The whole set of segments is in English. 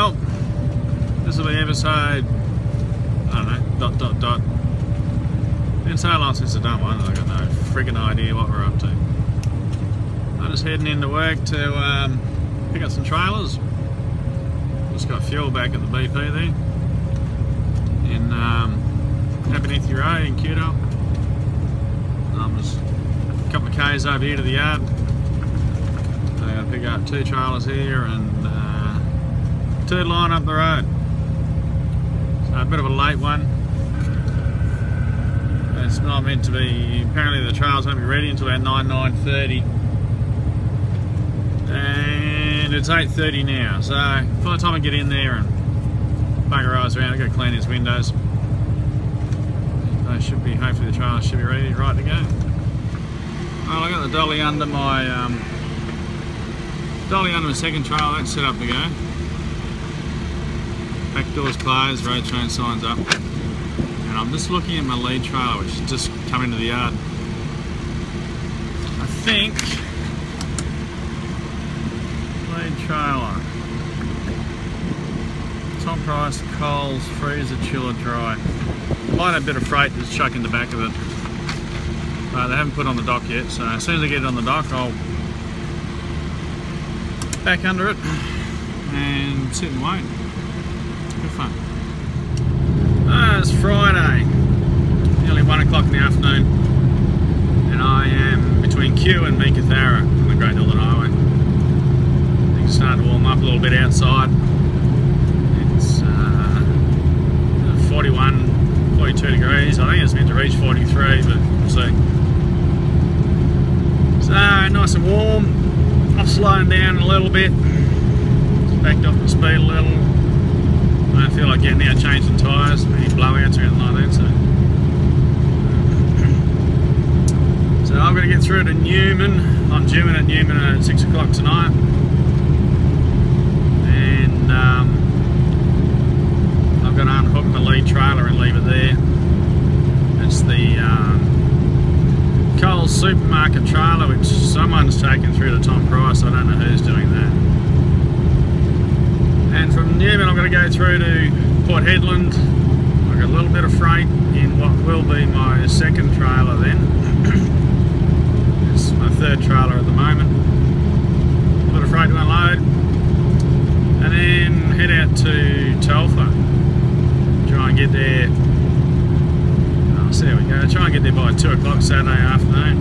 Well, this will be episode, I don't know, ... Been so long since I've done one, I've got no friggin' idea what we're up to. I'm just heading into work to pick up some trailers. Just got fuel back at the BP there in Abernethy Road in Kewdale. I'm just a couple of k's over here to the yard. So I'm going to pick up 2 trailers here and 2 line up the road. So a bit of a late one. It's not meant to be, apparently the trails won't be ready until about 9:30. And it's 8:30 now, so by the time I get in there and bugger eyes around, I've got to clean these windows. They should be, hopefully the trailers should be ready, right to go. Well, I got the dolly under my second trailer, that's set up to go. Back door's closed, road train signs up. And I'm just looking at my lead trailer, which has just come into the yard. I think lead trailer, Tom Price, Coles, freezer, chiller, dry. Might have a bit of freight just chuck in the back of it. They haven't put it on the dock yet, so as soon as I get it on the dock, I'll back under it and sit and wait. Good fun. It's Friday, nearly 1 o'clock in the afternoon, and I am between Kew and Meekatharra on the Great Northern Highway. Things are starting to warm up a little bit outside. It's 41, 42 degrees. I think it's meant to reach 43, but we'll see. So nice and warm. I'm slowing down a little bit. Just backed off the speed a little. I don't feel like getting out changing tyres, any blowouts or anything like that. So I'm going to get through to Newman. I'm due in at Newman at 6 o'clock tonight. And I'm going to unhook my lead trailer and leave it there. It's the Coles supermarket trailer, which someone's taken through to Tom Price. I don't know who's doing that. And from Newman I'm going to go through to Port Hedland. I've got a little bit of freight in what will be my second trailer then. It's my third trailer at the moment. A little bit of freight to unload. And then head out to Telfer. Try and get there. Oh, so there we go. Try and get there by 2 o'clock Saturday afternoon.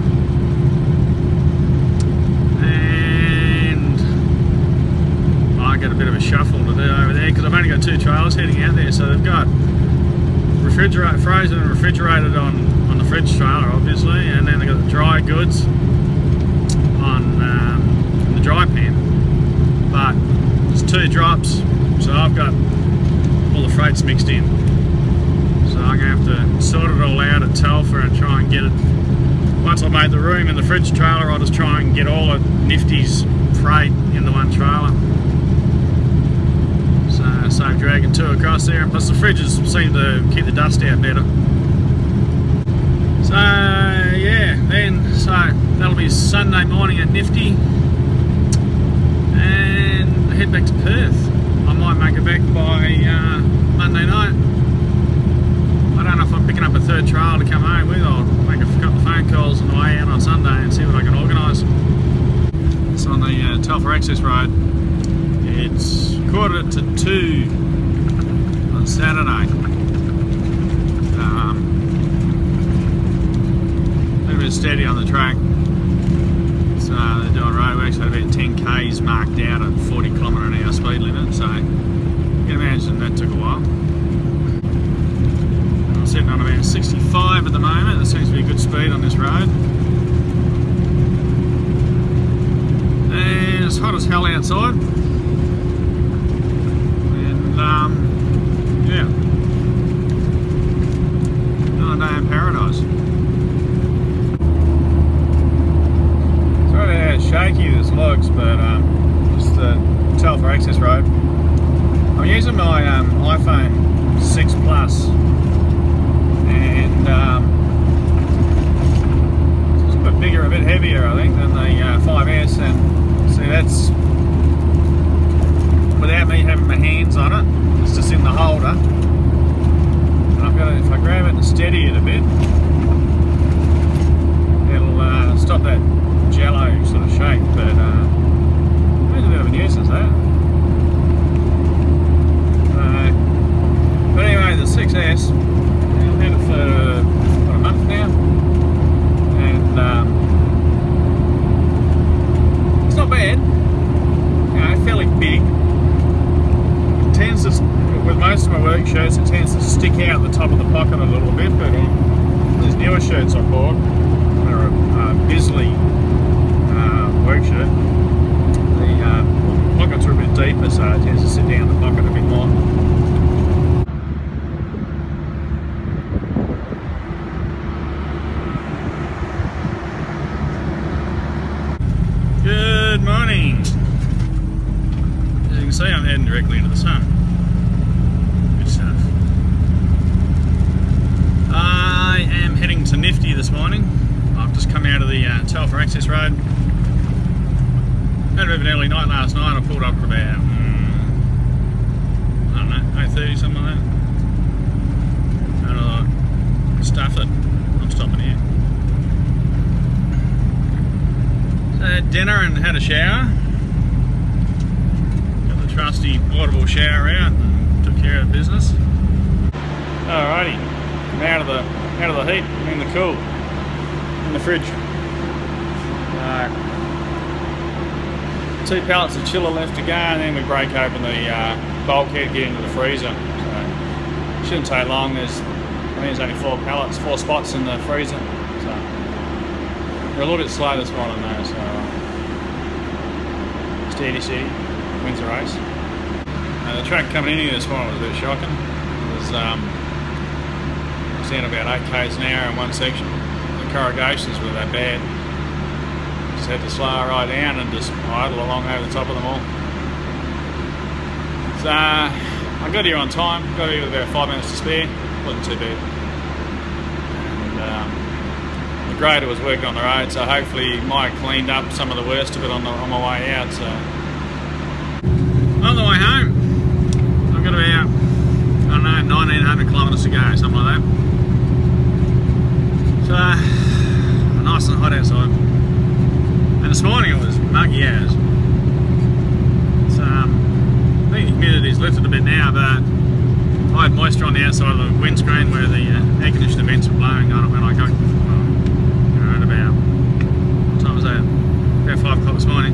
I got a bit of a shuffle to do over there because I've only got 2 trailers heading out there, so they've got frozen and refrigerated on the fridge trailer obviously, and then they've got the dry goods on the dry pan. But there's 2 drops, so I've got all the freight's mixed in. So I'm going to have to sort it all out at Telfer and try and get it. Once I've made the room in the fridge trailer, I'll just try and get all of Nifty's freight into one trailer. So I'm dragging 2 across there, and plus the fridges seem to keep the dust out better. So yeah, so that'll be Sunday morning at Nifty, and head back to Perth. I might make it back by Monday night. I don't know if I'm picking up a 3rd trailer to come home with. I'll make a couple of phone calls on the way out on Sunday and see what I can organise. It's on the Telfer Access Road. It's 1:45 on Saturday. A little bit steady on the track. So they're doing roadworks, so about 10 k's marked out at 40km/h speed limit. So you can imagine that took a while. I'm sitting on about 65 at the moment. There seems to be a good speed on this road. And it's hot as hell outside. Yeah, another day in paradise. Sorry how shaky this looks, but it's the Telfer Access Road. I'm using my iPhone 6 Plus, and it's a bit bigger, a bit heavier, I think, than the 5S, and see that's without me having my hands holder. And I've got to, if I grab it and steady it a bit, it'll stop that jello sort of shape. But it's a bit of a nuisance, that. But anyway, the 6S, I've had it for what, a month now, and it's not bad. You know, fairly big. It tends to, with most of my work shirts, it tends to stick out the top of the pocket a little bit. But on these newer shirts I bought, they're a Bisley work shirt. The pockets are a bit deeper, so it tends to sit down the pocket a bit more. Good morning. As you can see, I'm heading directly into the sun. Good stuff. I am heading to Nifty this morning. I've just come out of the Telfer Access Road. Had a bit of an early night last night. I pulled up at about, I don't know, 8:30, something like that. And I thought, stuff it, I'm stopping here. So I had dinner and had a shower. Got the trusty portable shower out and took care of business. Alrighty, I'm out of the heat, I'm in the cool, in the fridge. 2 pallets of chiller left to go, and then we break open the bulkhead, get into the freezer. So shouldn't take long. I think there's only 4 pallets, 4 spots in the freezer. So we're a little bit slow this morning though. So steady, wins the race. The track coming in here this morning was a bit shocking. It was down about 8 k's an hour in one section. The corrugations were that bad. Just had to slow right down and just idle along over the top of them all. So I got here on time, got here with about 5 minutes to spare, wasn't too bad. And the grader was working on the road, so hopefully he might have cleaned up some of the worst of it on my way out. So on the way home, I've got about, I don't know, 1900 kilometres to go, something like that. So nice and hot outside. And this morning it was muggy as. So I think the humidity's lifted a bit now, but I had moisture on the outside of the windscreen where the air conditioner vents were blowing on it when I got, at about, what time was that? About 5 o'clock this morning.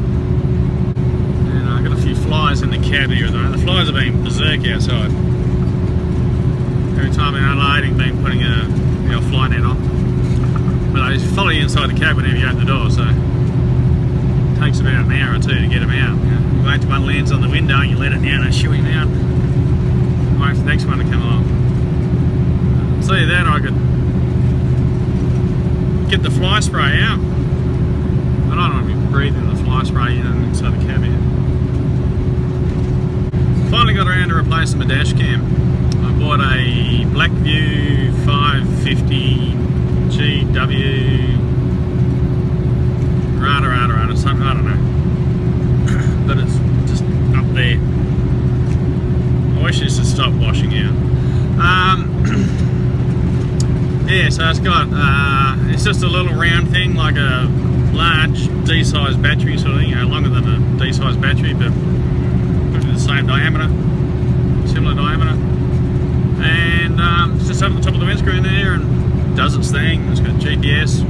And I got a few flies in the cab here at the moment. The flies have been berserk outside. Every time I'm unloading, been putting a fly net on. But they follow you inside the cab whenever you open the door, so it takes about an hour or 2 to get them out. You wait till one lands on the window and you let it down and shoo him out. Wait for the next one to come along. So either that or I could get the fly spray out. I don't want to be breathing the fly spray inside the cab here. Finally got around to replacing my dash cam. I bought a Blackview 550 GW rada, something, I don't know. But it's just up there. I wish this would stop washing out. Yeah, so it's got, it's just a little round thing, like a large D-size battery sort of thing, longer than a D-size battery, but probably the same diameter, similar diameter. And it's just up at the top of the windscreen there and does its thing. It's got GPS.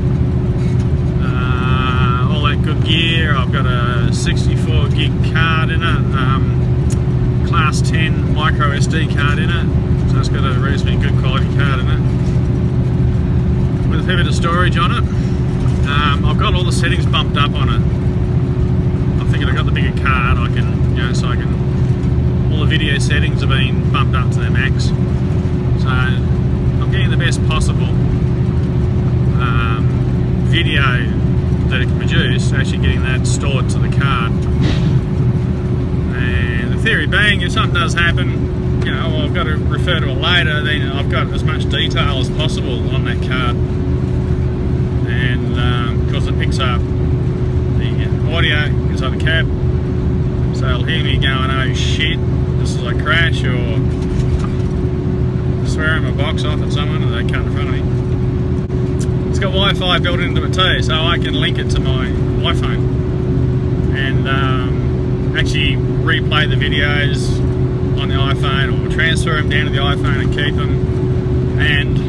That good gear. I've got a 64 gig card in it, class 10 micro SD card in it, so it's got a reasonably good quality card in it with a fair bit of storage on it. I've got all the settings bumped up on it. I figured I got the bigger card, I can, so I can, all the video settings have been bumped up to their max, so I'm getting the best possible video that it can produce, actually getting that stored to the card. And the theory being, if something does happen, I've got to refer to it later, then I've got as much detail as possible on that card. And because it picks up the audio inside the cab, so it'll hear me going, oh shit, this is a crash, or transferring my box off at someone and they cut in front of me. It's got Wi-Fi built into it too, so I can link it to my iPhone and actually replay the videos on the iPhone, or transfer them down to the iPhone and keep them. And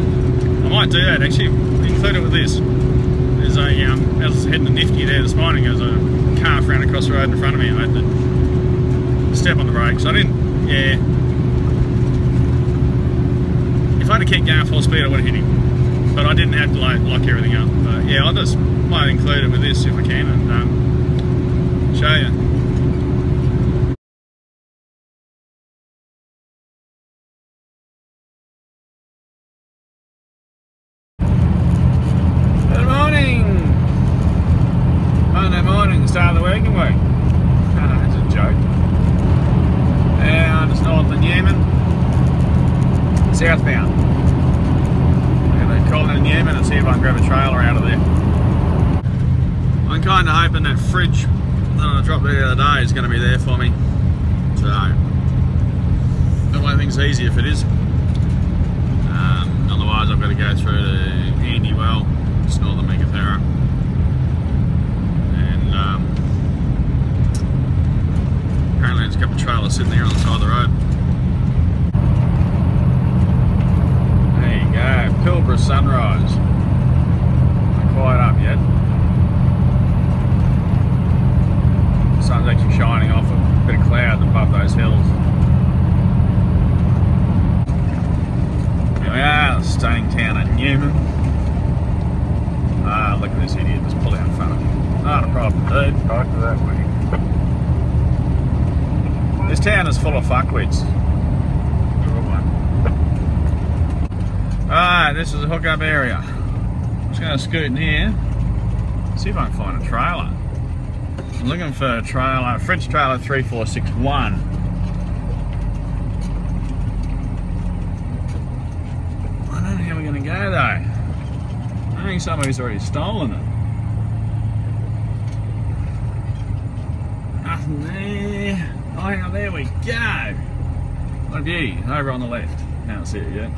I might do that actually, include it with this. There's a, I was heading to Nifty there this morning, there was a car ran across the road in front of me. I had to step on the brakes. I didn't, if I'd have kept going full speed I would have hit him. But I didn't have to like lock everything up. But yeah, I just might include it with this if I can and show you. Good morning! Monday morning, start of the working week. That's a joke. And it's north of Newman, southbound. Calling in Newman and see if I can grab a trailer out of there. I'm kind of hoping that fridge that I dropped there the other day is going to be there for me. So, that way things easy if it is. Otherwise I've got to go through to Andy Well, just north of Megathera. And apparently there's a couple of trailers sitting there on the side of the road. Pilbara sunrise. Not quite up yet. The sun's actually shining off a bit of cloud above those hills. Here we are, the stunning town of Newman. Ah, look at this idiot just pull out in front of me. Not a problem, dude. Right to that way. This town is full of fuckwits. Alright, this is a hookup area. I'm just going to scoot in here, see if I can find a trailer. I'm looking for a trailer, French trailer 3461. I don't know how we're going to go though. I think somebody's already stolen it. Nothing there. Oh, now there we go. What a beauty, over on the left. Can't see it yet.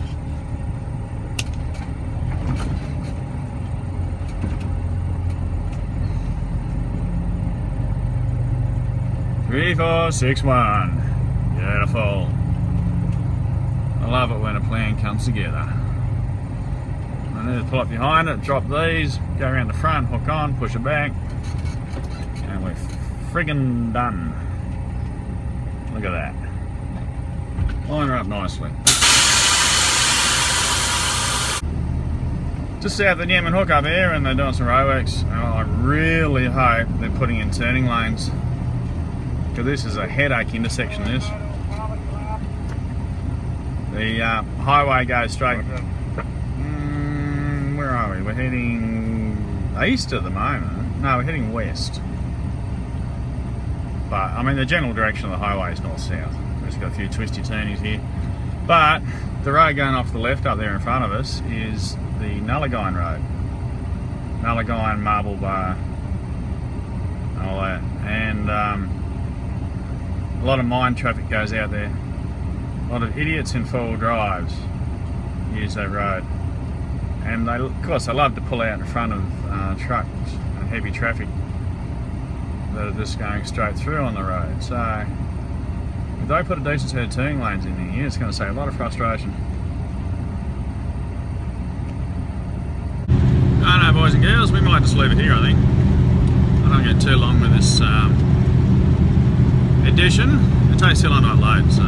Three, 4, 6, 1. Beautiful. I love it when a plan comes together. I need to pull up behind it, drop these, go around the front, hook on, push it back, and we're friggin' done. Look at that. Line her up nicely. Just south of Newman hookup here, and they're doing some roadworks. And I really hope they're putting in turning lanes. Because this is a headache intersection, this. The highway goes straight. Where are we? We're heading east at the moment. No, we're heading west. But, I mean, the general direction of the highway is north-south. We've just got a few twisty turnies here. But, the road going off to the left up there in front of us is the Nullagine Road. Nullagine, Marble Bar, all that. And, a lot of mine traffic goes out there. A lot of idiots in four-wheel drives use that road. And they, of course, they love to pull out in front of trucks and heavy traffic that are just going straight through on the road. So, if they put a decent set of turning lanes in here, it's going to save a lot of frustration. I don't know, boys and girls, we might just leave it here, I think. I don't get too long with this edition. It takes still on not load, so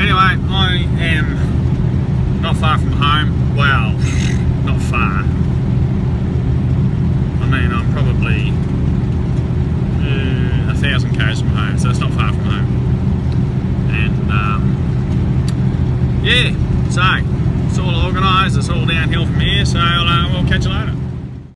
anyway, I am not far from home. Well, not far. I mean, I'm probably 1,000 k's from home, so it's not far from home. And yeah, so it's all organised, it's all downhill from here, so we'll catch you later.